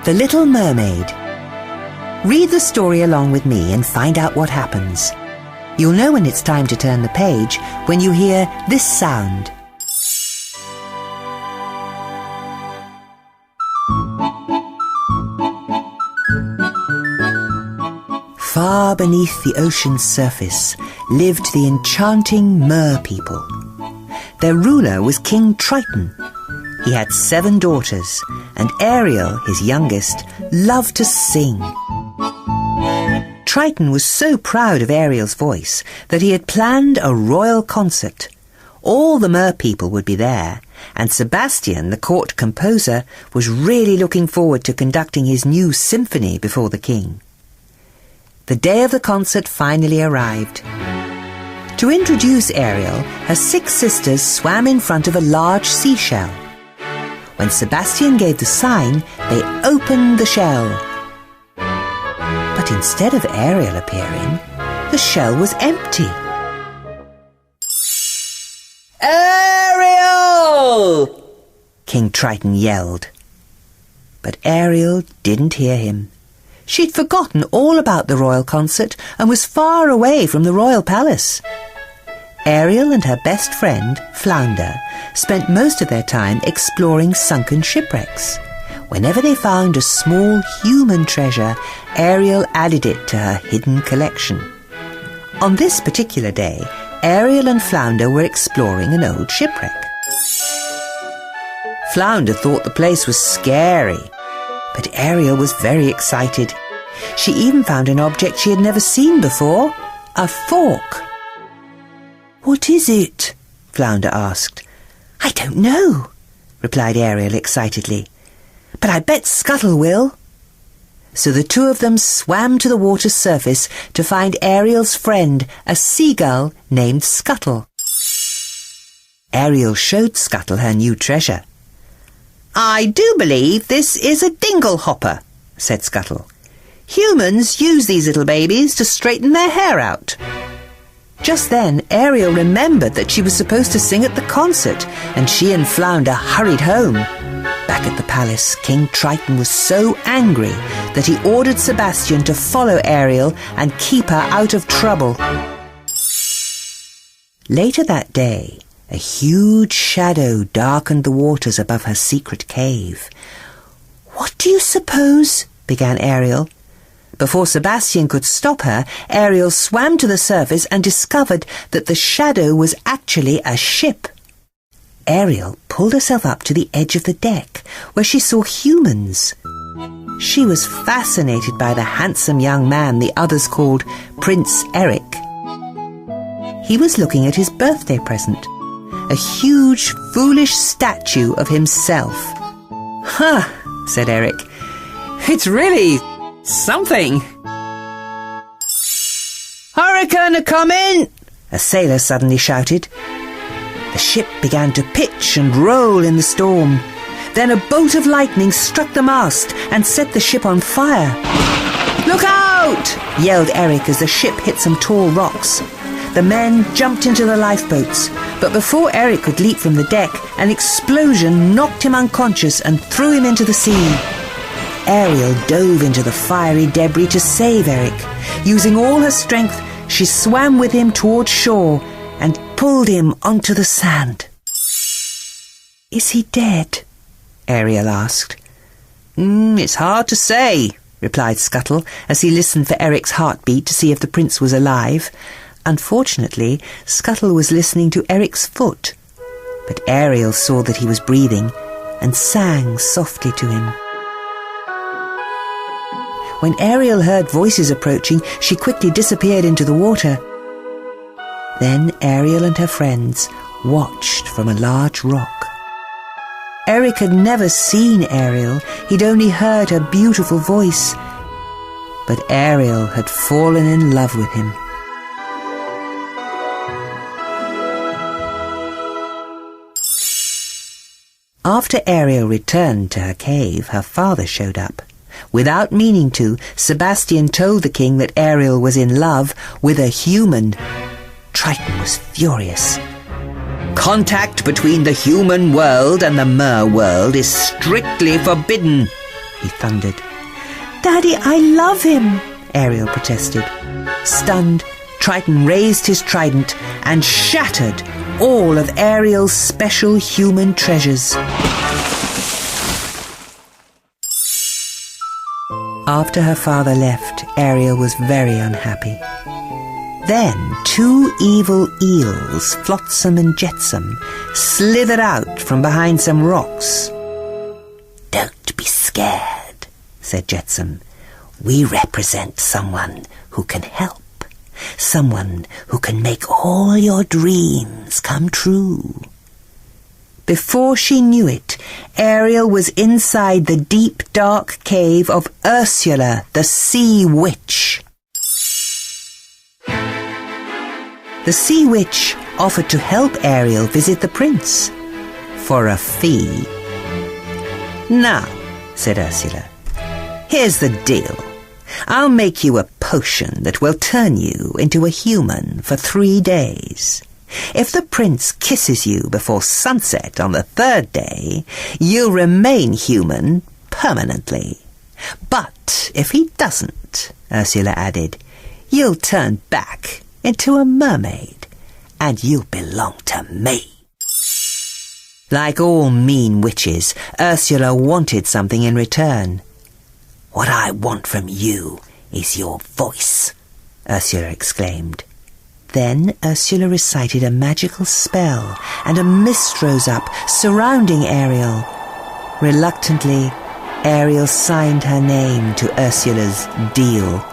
The Little Mermaid. Read the story along with me and find out what happens. You'll know when it's time to turn the page when you hear this sound. Far beneath the ocean's surface lived the enchanting Mer people. Their ruler was King Triton. He had 7 daughters, and Ariel, his youngest, loved to sing. Triton was so proud of Ariel's voice that he had planned a royal concert. All the Mer people would be there, and Sebastian, the court composer, was really looking forward to conducting his new symphony before the king. The day of the concert finally arrived. To introduce Ariel, her 6 sisters swam in front of a large seashell. When Sebastian gave the sign, they opened the shell. But instead of Ariel appearing, the shell was empty. "Ariel!" King Triton yelled. But Ariel didn't hear him. She'd forgotten all about the royal concert and was far away from the royal palace. Ariel and her best friend, Flounder, spent most of their time exploring sunken shipwrecks. Whenever they found a small human treasure, Ariel added it to her hidden collection. On this particular day, Ariel and Flounder were exploring an old shipwreck. Flounder thought the place was scary, but Ariel was very excited. She even found an object she had never seen before, a fork. "What is it?" Flounder asked. "I don't know," replied Ariel excitedly. "But I bet Scuttle will." So the 2 of them swam to the water's surface to find Ariel's friend, a seagull named Scuttle. Ariel showed Scuttle her new treasure. "I do believe this is a dingle hopper," said Scuttle. "Humans use these little babies to straighten their hair out." Just then, Ariel remembered that she was supposed to sing at the concert, and she and Flounder hurried home. Back at the palace, King Triton was so angry that he ordered Sebastian to follow Ariel and keep her out of trouble. Later that day, a huge shadow darkened the waters above her secret cave. "What do you suppose?" began Ariel. Before Sebastian could stop her, Ariel swam to the surface and discovered that the shadow was actually a ship. Ariel pulled herself up to the edge of the deck, where she saw humans. She was fascinated by the handsome young man the others called Prince Eric. He was looking at his birthday present, a huge, foolish statue of himself. "Huh," said Eric. "It's really something." "Hurricane a-comin'!" a sailor suddenly shouted. The ship began to pitch and roll in the storm. Then a bolt of lightning struck the mast and set the ship on fire. "Look out!" yelled Eric as the ship hit some tall rocks. The men jumped into the lifeboats, but before Eric could leap from the deck, an explosion knocked him unconscious and threw him into the sea. Ariel dove into the fiery debris to save Eric. Using all her strength, she swam with him towards shore and pulled him onto the sand. "Is he dead?" Ariel asked. It's hard to say," replied Scuttle as he listened for Eric's heartbeat to see if the prince was alive. Unfortunately, Scuttle was listening to Eric's foot, but Ariel saw that he was breathing and sang softly to him. When Ariel heard voices approaching, she quickly disappeared into the water. Then Ariel and her friends watched from a large rock. Eric had never seen Ariel, he'd only heard her beautiful voice. But Ariel had fallen in love with him. After Ariel returned to her cave, her father showed up. Without meaning to, Sebastian told the king that Ariel was in love with a human. Triton was furious. "Contact between the human world and the mer world is strictly forbidden," he thundered. "Daddy, I love him," Ariel protested. Stunned, Triton raised his trident and shattered all of Ariel's special human treasures. After her father left, Ariel was very unhappy. Then 2 evil eels, Flotsam and Jetsam, slithered out from behind some rocks. "Don't be scared," said Jetsam. "We represent someone who can help. Someone who can make all your dreams come true." Before she knew it, Ariel was inside the deep, dark cave of Ursula, the Sea Witch. The Sea Witch offered to help Ariel visit the prince for a fee. "Now," said Ursula, "here's the deal. I'll make you a potion that will turn you into a human for 3 days. If the prince kisses you before sunset on the 3rd day, you'll remain human permanently. But if he doesn't," Ursula added, "you'll turn back into a mermaid, and you'll belong to me." Like all mean witches, Ursula wanted something in return. "What I want from you is your voice," Ursula exclaimed. Then Ursula recited a magical spell, and a mist rose up, surrounding Ariel. Reluctantly, Ariel signed her name to Ursula's deal.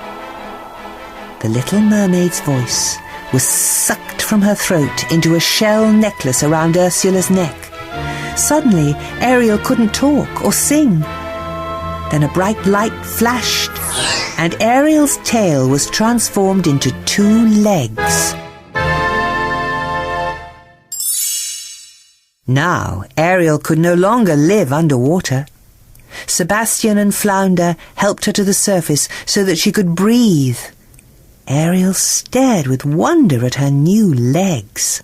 The little mermaid's voice was sucked from her throat into a shell necklace around Ursula's neck. Suddenly, Ariel couldn't talk or sing. Then a bright light flashed, and Ariel's tail was transformed into 2 legs. Now, Ariel could no longer live underwater. Sebastian and Flounder helped her to the surface so that she could breathe. Ariel stared with wonder at her new legs.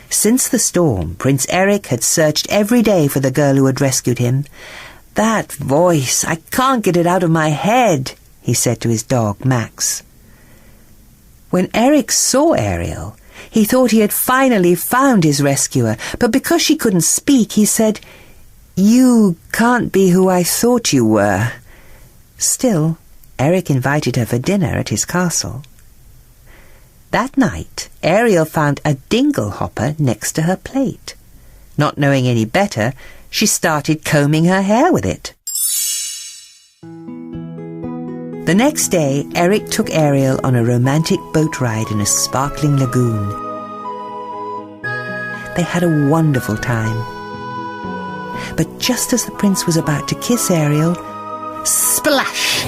Since the storm, Prince Eric had searched every day for the girl who had rescued him. "That voice, I can't get it out of my head," he said to his dog, Max. When Eric saw Ariel, he thought he had finally found his rescuer, but because she couldn't speak, he said, "You can't be who I thought you were." Still, Eric invited her for dinner at his castle. That night, Ariel found a dingle hopper next to her plate. Not knowing any better, she started combing her hair with it. The next day, Eric took Ariel on a romantic boat ride in a sparkling lagoon. They had a wonderful time. But just as the prince was about to kiss Ariel, splash!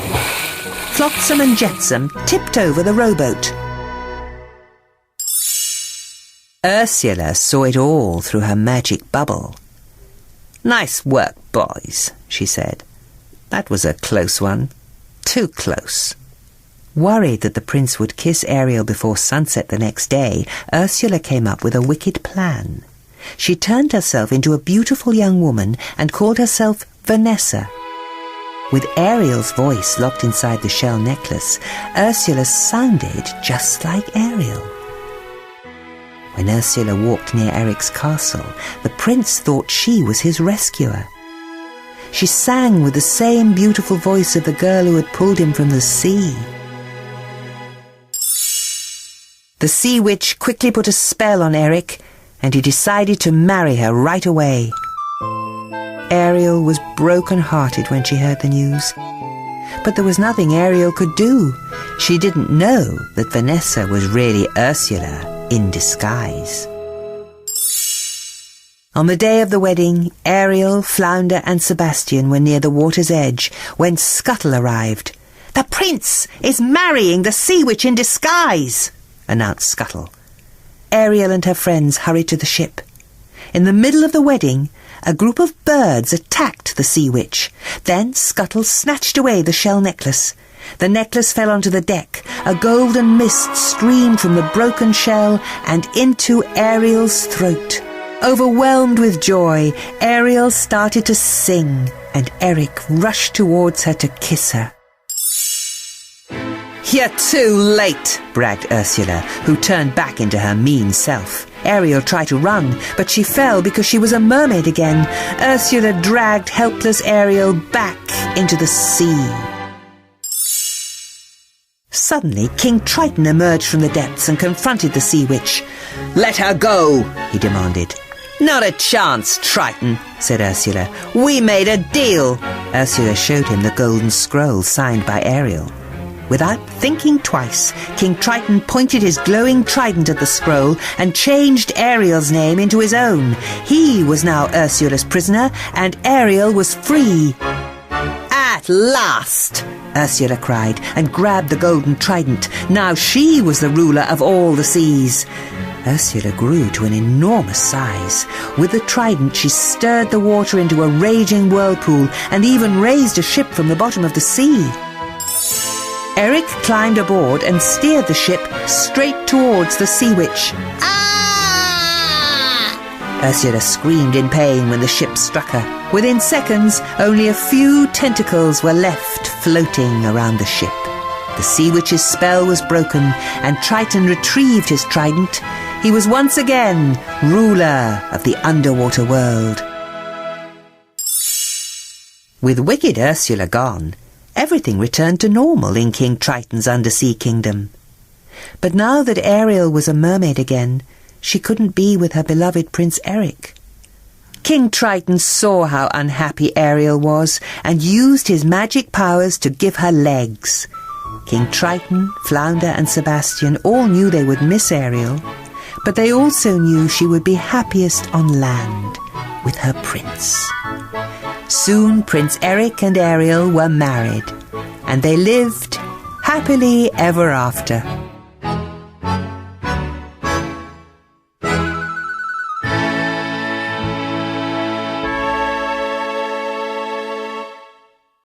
Flotsam and Jetsam tipped over the rowboat. Ursula saw it all through her magic bubble. "Nice work, boys," she said. "That was a close one. Too close." Worried that the prince would kiss Ariel before sunset the next day, Ursula came up with a wicked plan. She turned herself into a beautiful young woman and called herself Vanessa. With Ariel's voice locked inside the shell necklace, Ursula sounded just like Ariel. When Ursula walked near Eric's castle, the prince thought she was his rescuer. She sang with the same beautiful voice of the girl who had pulled him from the sea. The Sea Witch quickly put a spell on Eric, and he decided to marry her right away. Ariel was broken-hearted when she heard the news. But there was nothing Ariel could do. She didn't know that Vanessa was really Ursula in disguise. On the day of the wedding, Ariel, Flounder and Sebastian were near the water's edge when Scuttle arrived. "The prince is marrying the Sea Witch in disguise," announced Scuttle. Ariel and her friends hurried to the ship. In the middle of the wedding, a group of birds attacked the Sea Witch. Then Scuttle snatched away the shell necklace. The necklace fell onto the deck. A golden mist streamed from the broken shell and into Ariel's throat. Overwhelmed with joy, Ariel started to sing, and Eric rushed towards her to kiss her. "You're too late," bragged Ursula, who turned back into her mean self. Ariel tried to run, but she fell because she was a mermaid again. Ursula dragged helpless Ariel back into the sea. Suddenly, King Triton emerged from the depths and confronted the sea witch. "Let her go," he demanded. "Not a chance, Triton," said Ursula. "We made a deal." Ursula showed him the golden scroll signed by Ariel. Without thinking twice, King Triton pointed his glowing trident at the scroll and changed Ariel's name into his own. He was now Ursula's prisoner, and Ariel was free. "At last!" Ursula cried and grabbed the golden trident. Now she was the ruler of all the seas. Ursula grew to an enormous size. With the trident she stirred the water into a raging whirlpool and even raised a ship from the bottom of the sea. Eric climbed aboard and steered the ship straight towards the sea witch. "Ah!" Ursula screamed in pain when the ship struck her. Within seconds, only a few tentacles were left floating around the ship. The sea witch's spell was broken, and Triton retrieved his trident. He was once again ruler of the underwater world. With wicked Ursula gone, everything returned to normal in King Triton's undersea kingdom. But now that Ariel was a mermaid again, she couldn't be with her beloved Prince Eric. King Triton saw how unhappy Ariel was and used his magic powers to give her legs. King Triton, Flounder and Sebastian all knew they would miss Ariel, but they also knew she would be happiest on land with her prince. Soon Prince Eric and Ariel were married, and they lived happily ever after.